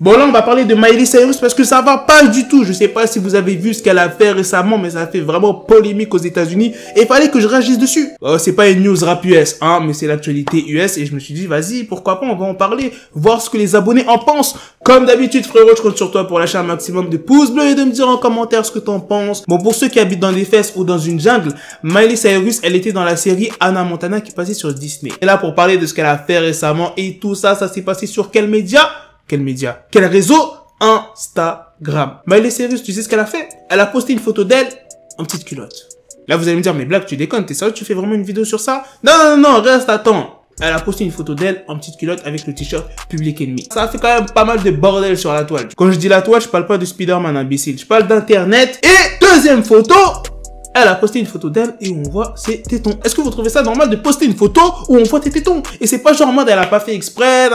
Bon là on va parler de Miley Cyrus parce que ça va pas du tout. Je sais pas si vous avez vu ce qu'elle a fait récemment, mais ça a fait vraiment polémique aux États-Unis et il fallait que je réagisse dessus. C'est pas une news rap US, hein, mais c'est l'actualité US et je me suis dit vas-y, pourquoi pas, on va en parler, voir ce que les abonnés en pensent. Comme d'habitude frérot, je compte sur toi pour lâcher un maximum de pouces bleus et de me dire en commentaire ce que t'en penses. Bon, pour ceux qui habitent dans des fesses ou dans une jungle, Miley Cyrus, elle était dans la série Hannah Montana qui passait sur Disney. Et là pour parler de ce qu'elle a fait récemment et tout ça, ça s'est passé sur quel média? Quel média? Quel réseau? Instagram. Miley Cyrus, tu sais ce qu'elle a fait? Elle a posté une photo d'elle en petite culotte. Là, vous allez me dire, mais Black, tu déconnes, t'es sérieux, tu fais vraiment une vidéo sur ça? Non, reste, attends. Elle a posté une photo d'elle en petite culotte avec le t-shirt Public Enemy. Ça a fait quand même pas mal de bordel sur la toile. Quand je dis la toile, je parle pas de Spider-Man imbécile. Je parle d'internet. Et deuxième photo, elle a posté une photo d'elle et on voit ses tétons. Est-ce que vous trouvez ça normal de poster une photo où on voit tes tétons? Et c'est pas genre en mode elle a pas fait exprès.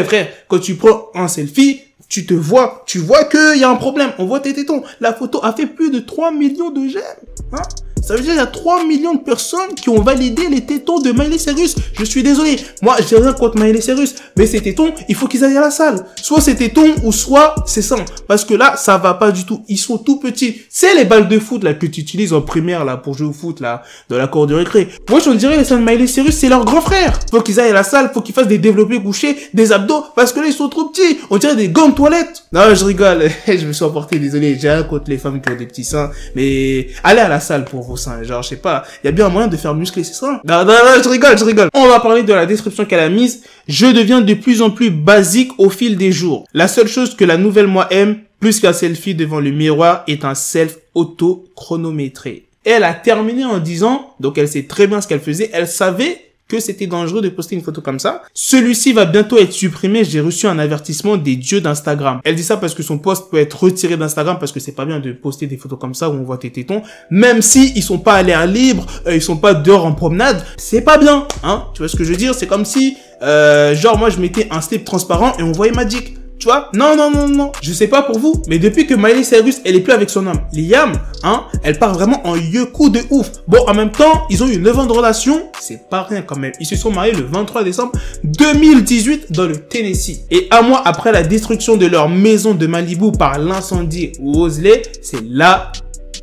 Frère, quand tu prends un selfie, tu vois qu'il y a un problème. On voit tes tétons. La photo a fait plus de 3 millions de j'aime. Hein? Ça veut dire qu'il y a 3 millions de personnes qui ont validé les tétons de Miley Cyrus. Je suis désolé. Moi, j'ai rien contre Miley Cyrus. Mais ces tétons, il faut qu'ils aillent à la salle. Soit c'est tétons ou soit c'est ça. Parce que là, ça va pas du tout. Ils sont tout petits. C'est les balles de foot là que tu utilises en primaire là pour jouer au foot là, dans la cour de récré. Moi, je dirais les seins de Miley Cyrus, c'est leur grand frère. Faut qu'ils aillent à la salle, faut qu'ils fassent des développés couchés, des abdos. Parce que là, ils sont trop petits. On dirait des gants de toilette. Non, je rigole. Je me suis emporté, désolé. J'ai rien contre les femmes qui ont des petits seins. Mais allez à la salle pour vos seins. Genre, je sais pas, il y a bien un moyen de faire muscler ses seins. Non, je rigole. On va parler de la description qu'elle a mise. Je deviens de plus en plus basique au fil des jours. La seule chose que la nouvelle moi aime, plus qu'un selfie devant le miroir, est un self auto-chronométré. Et elle a terminé en disant, donc elle sait très bien ce qu'elle faisait, elle savait que c'était dangereux de poster une photo comme ça. Celui-ci va bientôt être supprimé, j'ai reçu un avertissement des dieux d'Instagram. Elle dit ça parce que son post peut être retiré d'Instagram parce que c'est pas bien de poster des photos comme ça où on voit tes tétons. Même si ils sont pas à l'air libre, ils sont pas dehors en promenade, c'est pas bien, hein. Tu vois ce que je veux dire? C'est comme si, genre moi je mettais un slip transparent et on voyait ma dick. Tu vois? Non. Je sais pas pour vous, mais depuis que Miley Cyrus, elle est plus avec son homme, Liam, hein, elle part vraiment en yeux-coup de ouf. Bon, en même temps, ils ont eu 9 ans de relation, c'est pas rien quand même. Ils se sont mariés le 23 décembre 2018 dans le Tennessee. Et un mois après la destruction de leur maison de Malibu par l'incendie Wosley, c'est là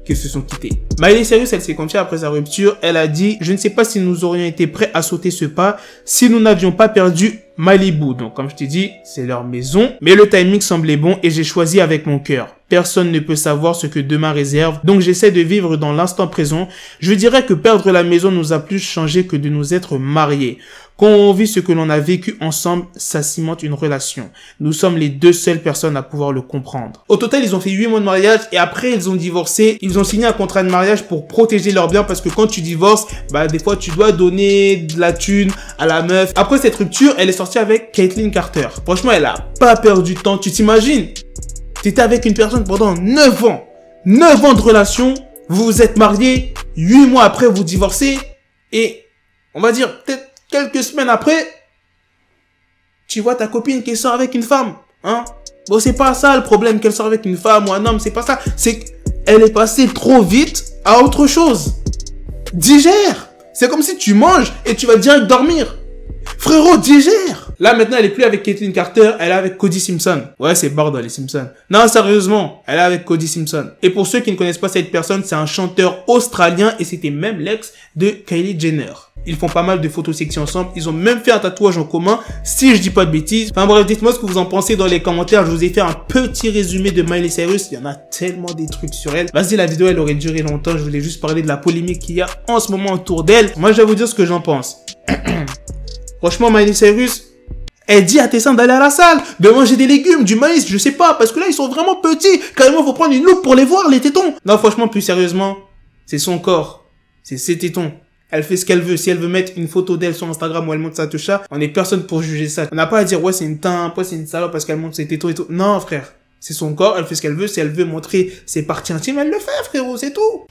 qu'ils se sont quittés. Miley Cyrus, elle s'est confiée après sa rupture. Elle a dit, je ne sais pas si nous aurions été prêts à sauter ce pas si nous n'avions pas perdu Malibu. Donc, comme je t'ai dit, c'est leur maison. Mais le timing semblait bon et j'ai choisi avec mon cœur. Personne ne peut savoir ce que demain réserve. Donc, j'essaie de vivre dans l'instant présent. Je dirais que perdre la maison nous a plus changé que de nous être mariés. Quand on vit ce que l'on a vécu ensemble, ça cimente une relation. Nous sommes les deux seules personnes à pouvoir le comprendre. Au total, ils ont fait 8 mois de mariage et après, ils ont divorcé. Ils ont signé un contrat de mariage pour protéger leurs biens parce que quand tu divorces, bah, des fois, tu dois donner de la thune à la meuf. Après cette rupture, elle est sortie avec Caitlyn Carter. Franchement, elle a pas perdu de temps. Tu t'imagines? T'étais avec une personne pendant 9 ans. 9 ans de relation. Vous vous êtes mariés. 8 mois après, vous divorcez. Et, on va dire, peut-être quelques semaines après, tu vois ta copine qui sort avec une femme, hein. Bon, c'est pas ça le problème qu'elle sort avec une femme ou un homme, c'est pas ça. C'est qu'elle est passée trop vite à autre chose. Digère. C'est comme si tu manges et tu vas direct dormir. Frérot, digère. Là, maintenant, elle est plus avec Caitlyn Carter, elle est avec Cody Simpson. Ouais, c'est bordel, les Simpsons. Non, sérieusement, elle est avec Cody Simpson. Et pour ceux qui ne connaissent pas cette personne, c'est un chanteur australien et c'était même l'ex de Kylie Jenner. Ils font pas mal de photos sexy ensemble. Ils ont même fait un tatouage en commun, si je dis pas de bêtises. Enfin bref, dites-moi ce que vous en pensez dans les commentaires. Je vous ai fait un petit résumé de Miley Cyrus. Il y en a tellement des trucs sur elle. Vas-y, la vidéo, elle aurait duré longtemps. Je voulais juste parler de la polémique qu'il y a en ce moment autour d'elle. Moi, je vais vous dire ce que j'en pense. Franchement, Miley Cyrus, elle dit à tes seins d'aller à la salle, de manger des légumes, du maïs, je sais pas, parce que là, ils sont vraiment petits. Carrément, faut prendre une loupe pour les voir, les tétons. Non, franchement, plus sérieusement, c'est son corps. C'est ses tétons. Elle fait ce qu'elle veut. Si elle veut mettre une photo d'elle sur Instagram où elle montre sa toucha, on est personne pour juger ça. On n'a pas à dire, ouais, c'est une timpe, ouais, c'est une salope parce qu'elle montre ses tétons et tout. Non, frère. C'est son corps, elle fait ce qu'elle veut. Si elle veut montrer ses parties intimes, elle le fait, frérot, c'est tout.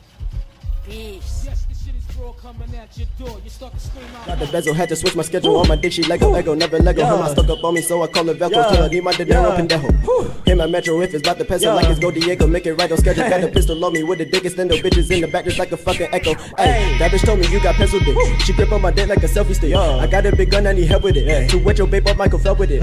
Got the bezel, had to switch my schedule on my dick, she Lego, never Lego. Her stuck up on me, so I call her Velcro. Till I need my dinero pendejo. Hit my metro if it's about to pencil like it's Go Diego. Make it right on schedule. Got the pistol on me with the dick extendo. Bitches in the back just like a fucking echo. Hey, that bitch told me you got pencil dick. She grip on my dick like a selfie stick. I got a big gun, I need help with it. To wet your babe up, Michael fell with it.